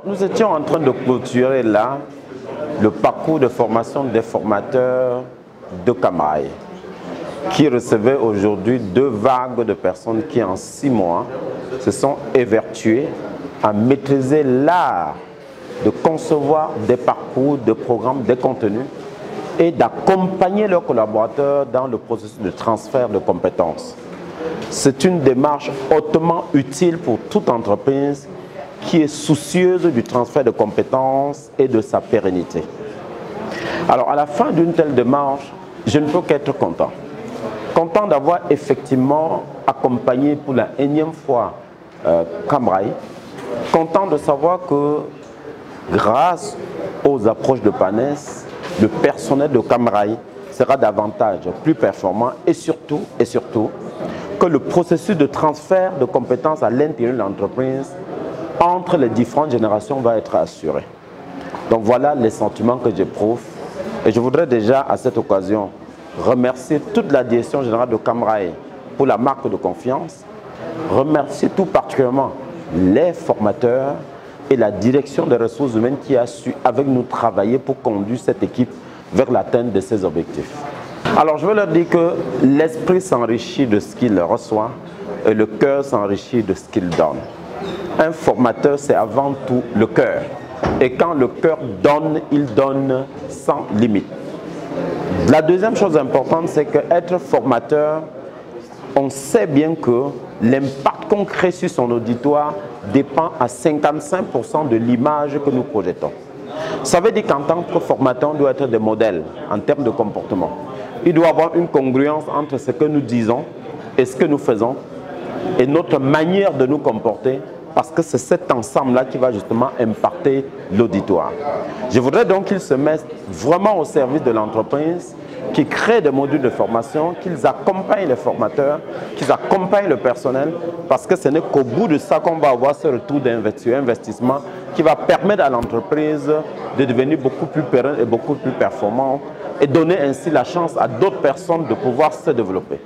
nous étions en train de clôturer là le parcours de formation des formateurs de Camrail, qui recevaient aujourd'hui 2 vagues de personnes qui, en 6 mois, se sont évertuées à maîtriser l'art de concevoir des parcours, des programmes, des contenus et d'accompagner leurs collaborateurs dans le processus de transfert de compétences. C'est une démarche hautement utile pour toute entreprise qui est soucieuse du transfert de compétences et de sa pérennité. Alors, à la fin d'une telle démarche, je ne peux qu'être content. Content d'avoir effectivement accompagné pour la énième fois Camrail. Content de savoir que grâce aux approches de PANES, le personnel de Camrail sera davantage plus performant et surtout que le processus de transfert de compétences à l'intérieur de l'entreprise entre les différentes générations va être assuré. Donc voilà les sentiments que j'éprouve. Et je voudrais déjà à cette occasion remercier toute la direction générale de Camrail pour la marque de confiance, remercier tout particulièrement les formateurs et la direction des ressources humaines qui a su avec nous travailler pour conduire cette équipe vers l'atteinte de ses objectifs. Alors je veux leur dire que l'esprit s'enrichit de ce qu'il reçoit et le cœur s'enrichit de ce qu'il donne. Un formateur, c'est avant tout le cœur. Et quand le cœur donne, il donne sans limite. La deuxième chose importante, c'est qu'être formateur, on sait bien que l'impact qu'on crée sur son auditoire dépend à 55% de l'image que nous projetons. Ça veut dire qu'en tant que formateur, on doit être des modèles en termes de comportement. Il doit y avoir une congruence entre ce que nous disons et ce que nous faisons et notre manière de nous comporter, parce que c'est cet ensemble-là qui va justement impacter l'auditoire. Je voudrais donc qu'ils se mettent vraiment au service de l'entreprise, qu'ils créent des modules de formation, qu'ils accompagnent les formateurs, qu'ils accompagnent le personnel, parce que ce n'est qu'au bout de ça qu'on va avoir ce retour d'investissement qui va permettre à l'entreprise de devenir beaucoup plus pérenne et beaucoup plus performante et donner ainsi la chance à d'autres personnes de pouvoir se développer.